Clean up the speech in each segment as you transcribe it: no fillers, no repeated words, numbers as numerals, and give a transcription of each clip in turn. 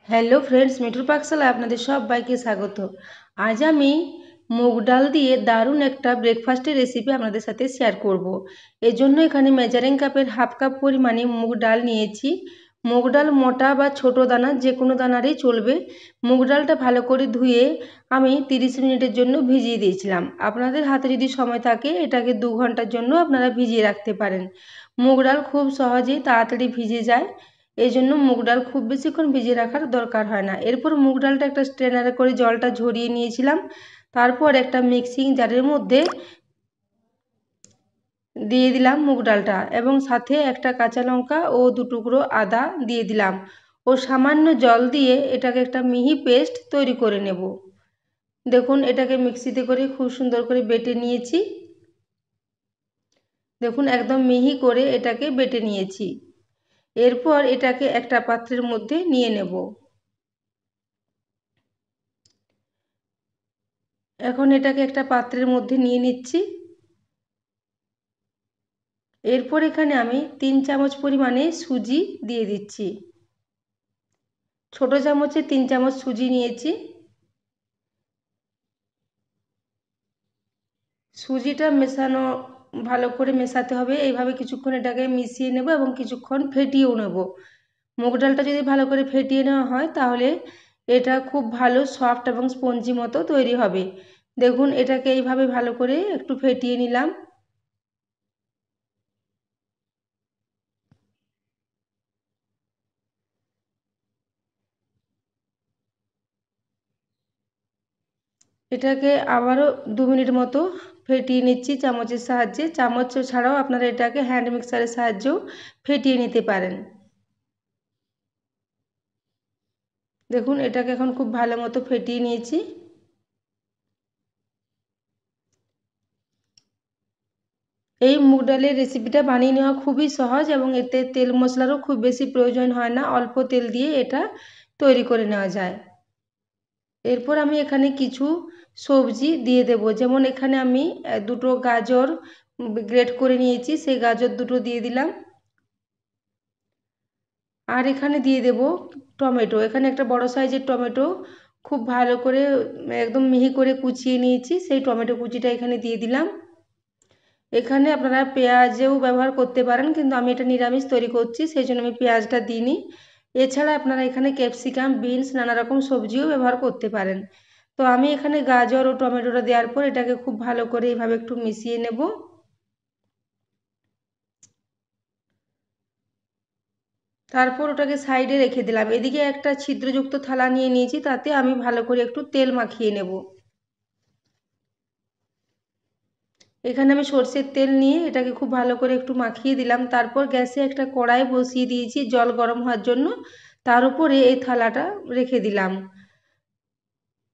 Hello friends, মিঠুর পাকশালায় আপনাদের সবাইকে স্বাগত। আজ আমি মুগ ডাল দিয়ে দারুণ একটা ব্রেকফাস্টের রেসিপি আপনাদের সাথে শেয়ার করব। এর জন্য এখানে মেজারিং কাপের হাফ কাপ পরিমাণে মুগ ডাল নিয়েছি। মুগ ডাল মোটা বা ছোট দানা যে কোনো দানারই চলবে। মুগ ডালটা ভালো করে ধুয়ে আমি 30 মিনিটের জন্য ভিজিয়ে দিয়েছিলাম। আপনাদের হাতে যদি সময় থাকে এটাকে 2 ঘন্টার জন্য আপনারা ভিজিয়ে রাখতে পারেন। মুগ ডাল খুব সহজেই তাড়াতাড়ি ভিজে যায়, এই জন্য মুগ ডাল খুব বেশিক্ষণ ভিজিয়ে রাখার দরকার হয় না। এরপর মুগ ডালটা একটা স্ট্রেনারে করে জলটা ঝরিয়ে নিয়েছিলাম। তারপর একটা মিক্সিং জারের মধ্যে দিয়ে দিলাম মুগ ডালটা এবং সাথে একটা কাঁচা লঙ্কা ও 2 টুকরো আদা দিয়ে দিলাম ও সামান্য জল দিয়ে এটাকে একটা মিহি পেস্ট তৈরি করে নেব। দেখুন, এটাকে মিক্সিতে করে খুব সুন্দর করে বেটে নিয়েছি। দেখুন, একদম মিহি করে এটাকে বেটে নিয়েছি। এরপর এটাকে একটা পাত্রের মধ্যে নিয়ে নেব। এখন এটাকে একটা পাত্রের মধ্যে নিয়ে নিচ্ছি। এরপর এখানে আমি 3 চামচ পরিমাণে সুজি দিয়ে দিচ্ছি। ছোট চামচে 3 চামচ সুজি নিয়েছি। সুজিটা মেশানো ভালো করে মেশাতে হবে। এইভাবে কিছুক্ষণ এটাকে মিশিয়ে নেব এবং কিছুক্ষণ ফেটিয়েও নেব। মুগ ডালটা যদি ভালো করে ফেটিয়ে নেওয়া হয় তাহলে এটা খুব ভালো সফট এবং স্পঞ্জি মতো তৈরি হবে। দেখুন, এটাকে এইভাবে ভালো করে একটু ফেটিয়ে নিলাম। এটাকে আবারও 2 মিনিট মতো ফেটিয়ে নিচ্ছি চামচের সাহায্যে। চামচ ছাড়াও আপনারা এটাকে হ্যান্ড মিক্সারের সাহায্যেও ফেটিয়ে নিতে পারেন। দেখুন, এটাকে এখন খুব ভালো মতো ফেটিয়ে নিয়েছি। এই মুগ ডালের রেসিপিটা বানিয়ে নেওয়া খুবই সহজ এবং এতে তেল মশলারও খুব বেশি প্রয়োজন হয় না। অল্প তেল দিয়ে এটা তৈরি করে নেওয়া যায়। এরপর আমি এখানে কিছু সবজি দিয়ে দেব। যেমন এখানে আমি 2টো গাজর গ্রেট করে নিয়েছি, সেই গাজর 2টো দিয়ে দিলাম। আর এখানে দিয়ে দেব টমেটো। এখানে একটা বড় সাইজের টমেটো খুব ভালো করে একদম মিহি করে কুচিয়ে নিয়েছি, সেই টমেটো কুচিটা এখানে দিয়ে দিলাম। এখানে আপনারা পেঁয়াজও ব্যবহার করতে পারেন, কিন্তু আমি এটা নিরামিষ তৈরি করছি সেই জন্য আমি পেঁয়াজটা দিইনি। এছাড়া আপনারা এখানে ক্যাপসিকাম, বিনস নানা রকম সবজিও ব্যবহার করতে পারেন। তো আমি এখানে গাজর ও টমেটোটা দেওয়ার পর এটাকে খুব ভালো করে এইভাবে একটু মিশিয়ে নেব। তারপর ওটাকে সাইডে রেখে দিলাম। এদিকে একটা ছিদ্রযুক্ত থালা নিয়ে নিয়েছি, তাতে আমি ভালো করে একটু তেল মাখিয়ে নেব। এখানে আমি সর্ষের তেল নিয়ে এটাকে খুব ভালো করে একটু মাখিয়ে দিলাম। তারপর গ্যাসে একটা কড়াই বসিয়ে দিয়েছি জল গরম হওয়ার জন্য। তার উপরে এই থালাটা রেখে দিলাম।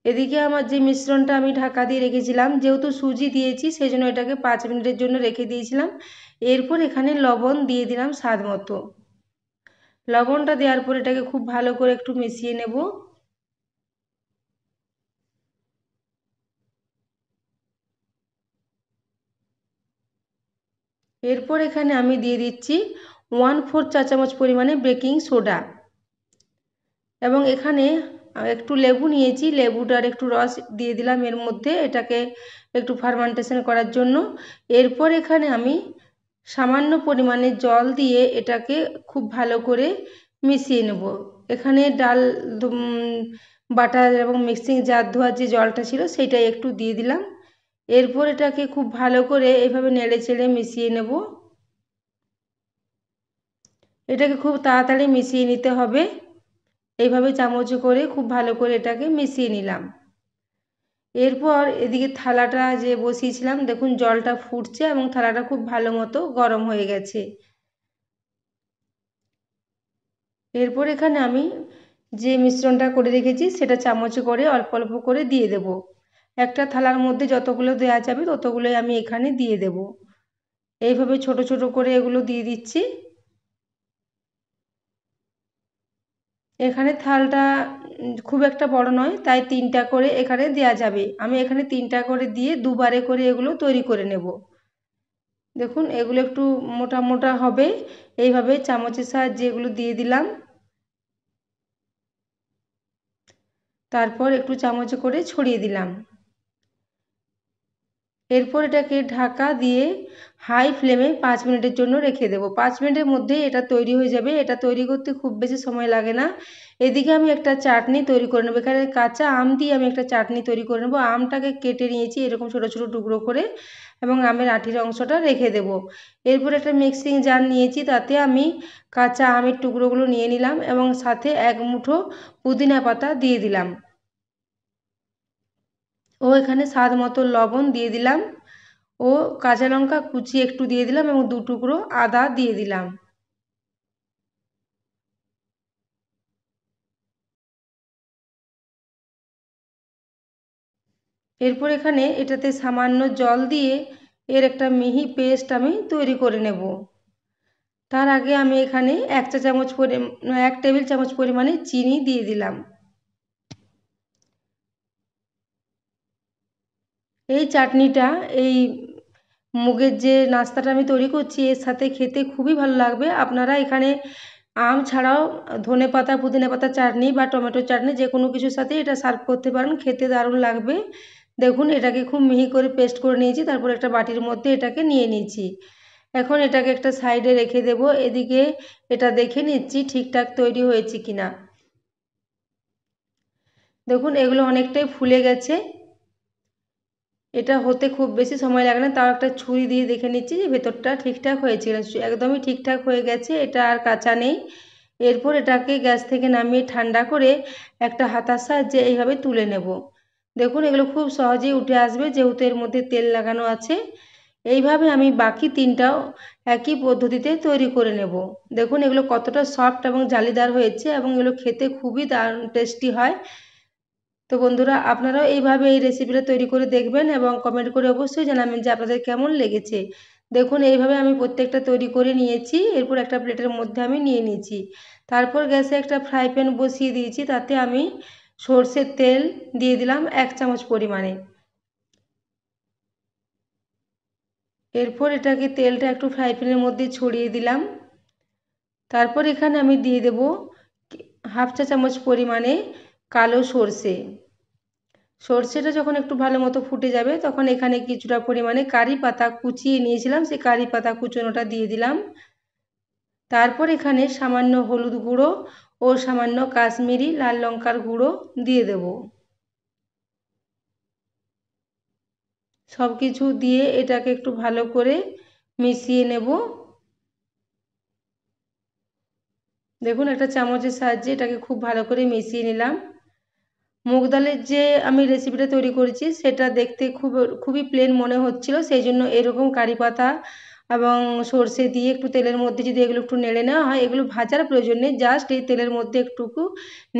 এদিকে আমার যে মিশ্রণটা আমি ঢাকা দিয়ে রেখেছিলাম, যেহেতু সুজি দিয়েছি সেই জন্য এটাকে 5 মিনিটের জন্য রেখে দিয়েছিলাম। এরপর এখানে লবণ দিয়ে দিলাম স্বাদ মতো। লবণটা দেওয়ার পর এটাকে খুব ভালো করে একটু মিশিয়ে নেব। এরপর এখানে আমি দিয়ে দিচ্ছি 1/4 চা চামচ পরিমাণে বেকিং সোডা এবং এখানে একটু লেবু নিয়েছি, লেবুটার একটু রস দিয়ে দিলাম এর মধ্যে, এটাকে একটু ফার্মেন্টেশন করার জন্য। এরপর এখানে আমি সামান্য পরিমাণে জল দিয়ে এটাকে খুব ভালো করে মিশিয়ে নেব। এখানে ডাল বাটা এবং মিক্সিং জার ধোয়ার যে জলটা ছিল সেটাই একটু দিয়ে দিলাম। এরপর এটাকে খুব ভালো করে এইভাবে নেড়ে চেড়ে মিশিয়ে নেব। এটাকে খুব তাড়াতাড়ি মিশিয়ে নিতে হবে। এইভাবে চামচে করে খুব ভালো করে এটাকে মিশিয়ে নিলাম। এরপর এদিকে থালাটা যে বসিয়েছিলাম, দেখুন জলটা ফুটছে এবং থালাটা খুব ভালো মতো গরম হয়ে গেছে। এরপর এখানে আমি যে মিশ্রণটা করে রেখেছি সেটা চামচে করে অল্প অল্প করে দিয়ে দেব। একটা থালার মধ্যে যতগুলো দেওয়া যাবে ততগুলোই আমি এখানে দিয়ে দেব। এইভাবে ছোট ছোট করে এগুলো দিয়ে দিচ্ছি। এখানে থালটা খুব একটা বড় নয়, তাই 3টা করে এখানে দেওয়া যাবে। আমি এখানে 3টা করে দিয়ে দুবারে করে এগুলো তৈরি করে নেব। দেখুন, এগুলো একটু মোটা মোটা হবে। এইভাবে চামচের সাহায্যে এগুলো দিয়ে দিলাম। তারপর একটু চামচে করে ছড়িয়ে দিলাম। এরপর এটাকে ঢাকা দিয়ে হাই ফ্লেমে 5 মিনিটের জন্য রেখে দেবো। 5 মিনিটের মধ্যে এটা তৈরি হয়ে যাবে। এটা তৈরি করতে খুব বেশি সময় লাগে না। এদিকে আমি একটা চাটনি তৈরি করে নেবো। এখানে কাঁচা আম দিয়ে আমি একটা চাটনি তৈরি করে নেবো। আমটাকে কেটে নিয়েছি এরকম ছোটো ছোটো টুকরো করে, এবং আমের আঠির অংশটা রেখে দেব। এরপর একটা মিক্সিং জার নিয়েছি, তাতে আমি কাঁচা আমের টুকরোগুলো নিয়ে নিলাম এবং সাথে 1 মুঠো পুদিনা পাতা দিয়ে দিলাম, ও এখানে স্বাদ মতো লবণ দিয়ে দিলাম, ও কাঁচা লঙ্কা কুচি একটু দিয়ে দিলাম এবং 2 টুকরো আদা দিয়ে দিলাম। এরপর এখানে এটাতে সামান্য জল দিয়ে এর একটা মিহি পেস্ট আমি তৈরি করে নেব। তার আগে আমি এখানে 1 টেবিল চামচ পরিমাণে চিনি দিয়ে দিলাম। এই চাটনিটা, এই মুগের যে নাস্তাটা আমি তৈরি করছি, এর সাথে খেতে খুবই ভালো লাগবে। আপনারা এখানে আম ছাড়াও ধনেপাতা পুদিনা পাতা চাটনি বা টমেটো চাটনি যে কোনো কিছুর সাথে এটা সার্ভ করতে পারেন, খেতে দারুণ লাগবে। দেখুন এটাকে খুব মিহি করে পেস্ট করে নিয়েছি, তারপর একটা বাটির মধ্যে এটাকে নিয়ে নিয়েছি। এখন এটাকে একটা সাইডে রেখে দেব। এদিকে এটা দেখে নিচ্ছি ঠিকঠাক তৈরি হয়েছে কিনা। দেখুন এগুলো অনেকটাই ফুলে গেছে। এটা হতে খুব বেশি সময় লাগে না, তাও একটা ছুরি দিয়ে দেখে নিচ্ছি যে ভেতরটা ঠিকঠাক হয়েছে কিনা। একদমই ঠিকঠাক হয়ে গেছে, এটা আর কাঁচা নেই। এরপর এটাকে গ্যাস থেকে নামিয়ে ঠান্ডা করে একটা হাতার সাহায্যে এইভাবে তুলে নেব। দেখুন এগুলো খুব সহজেই উঠে আসবে, যেহেতু এর মধ্যে তেল লাগানো আছে। এইভাবে আমি বাকি 3টাও একই পদ্ধতিতে তৈরি করে নেব। দেখুন এগুলো কতটা সফট এবং জালিদার হয়েছে, এবং এগুলো খেতে খুবই দারুণ টেস্টি হয়। তো বন্ধুরা, আপনারাও এইভাবে এই রেসিপিটা তৈরি করে দেখবেন এবং কমেন্ট করে অবশ্যই জানাবেন যে আপনাদের কেমন লেগেছে। দেখুন এইভাবে আমি প্রত্যেকটা তৈরি করে নিয়েছি। এরপর একটা প্লেটের মধ্যে আমি নিয়ে নিয়েছি। তারপর গ্যাসে একটা ফ্রাই প্যান বসিয়ে দিয়েছি, তাতে আমি সর্ষের তেল দিয়ে দিলাম 1 চামচ পরিমাণে। এরপর এটাকে তেলটা একটু ফ্রাই প্যানের মধ্যে ছড়িয়ে দিলাম। তারপর এখানে আমি দিয়ে দেব 1/2 চা চামচ পরিমাণে কালো সর্ষে। সর্ষেটা যখন একটু ভালো মতো ফুটে যাবে, তখন এখানে কিছুটা পরিমাণে কারি পাতা কুচিয়ে নিয়েছিলাম, সেই কারি পাতা কুচোনোটা দিয়ে দিলাম। তারপর এখানে সামান্য হলুদ গুঁড়ো ও সামান্য কাশ্মীরি লাল লঙ্কার গুঁড়ো দিয়ে দেব। সব কিছু দিয়ে এটাকে একটু ভালো করে মিশিয়ে নেব। দেখুন একটা চামচের সাহায্যে এটাকে খুব ভালো করে মিশিয়ে নিলাম। মুগ ডালের যে আমি রেসিপিটা তৈরি করেছি, সেটা দেখতে খুবই প্লেন মনে হচ্ছিল, সেই জন্য এরকম কারি পাতা এবং সর্ষে দিয়ে একটু তেলের মধ্যে যদি এগুলো একটু নেড়ে নেওয়া হয়, এগুলো ভাজার প্রয়োজন নেই, জাস্ট এই তেলের মধ্যে একটুকু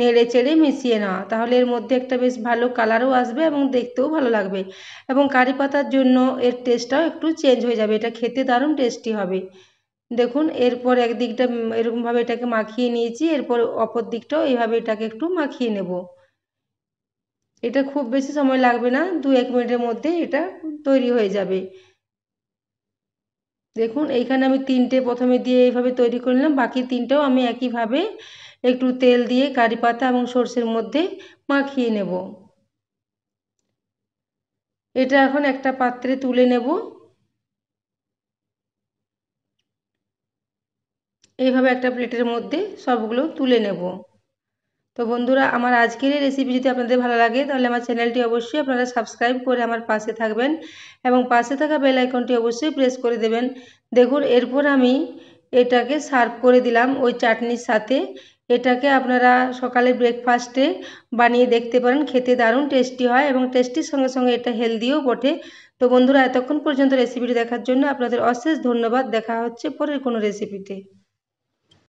নেড়ে চেড়ে মিশিয়ে নেওয়া, তাহলে এর মধ্যে একটা বেশ ভালো কালারও আসবে এবং দেখতেও ভালো লাগবে, এবং কারি পাতার জন্য এর টেস্টটাও একটু চেঞ্জ হয়ে যাবে, এটা খেতে দারুণ টেস্টি হবে। দেখুন এরপর একদিকটা এরকমভাবে এটাকে মাখিয়ে নিয়েছি, এরপর অপর দিকটাও এইভাবে এটাকে একটু মাখিয়ে নেব। এটা খুব বেশি সময় লাগবে না, 2-1 মিনিটের মধ্যে এটা তৈরি হয়ে যাবে। দেখুন এইখানে আমি 3টে প্রথমে দিয়ে এইভাবে তৈরি করে নিলাম, বাকি 3টাও আমি একইভাবে একটু তেল দিয়ে কারি পাতা এবং সর্ষের মধ্যে মাখিয়ে নেব। এটা এখন একটা পাত্রে তুলে নেব। এইভাবে একটা প্লেটের মধ্যে সবগুলো তুলে নেব। তো বন্ধুরা, আমার আজকের এই রেসিপি যদি আপনাদের ভালো লাগে, তাহলে আমার চ্যানেলটি অবশ্যই আপনারা সাবস্ক্রাইব করে আমার পাশে থাকবেন এবং পাশে থাকা বেল আইকনটি অবশ্যই প্রেস করে দেবেন। দেখুন এরপর আমি এটাকে সার্ভ করে দিলাম ওই চাটনির সাথে। এটাকে আপনারা সকালে ব্রেকফাস্টে বানিয়ে দেখতে পারেন, খেতে দারুণ টেস্টি হয় এবং টেস্টির সঙ্গে সঙ্গে এটা হেলদিও বটে। তো বন্ধুরা, এতক্ষণ পর্যন্ত রেসিপিটি দেখার জন্য আপনাদের অশেষ ধন্যবাদ। দেখা হচ্ছে পরের কোনো রেসিপিতে।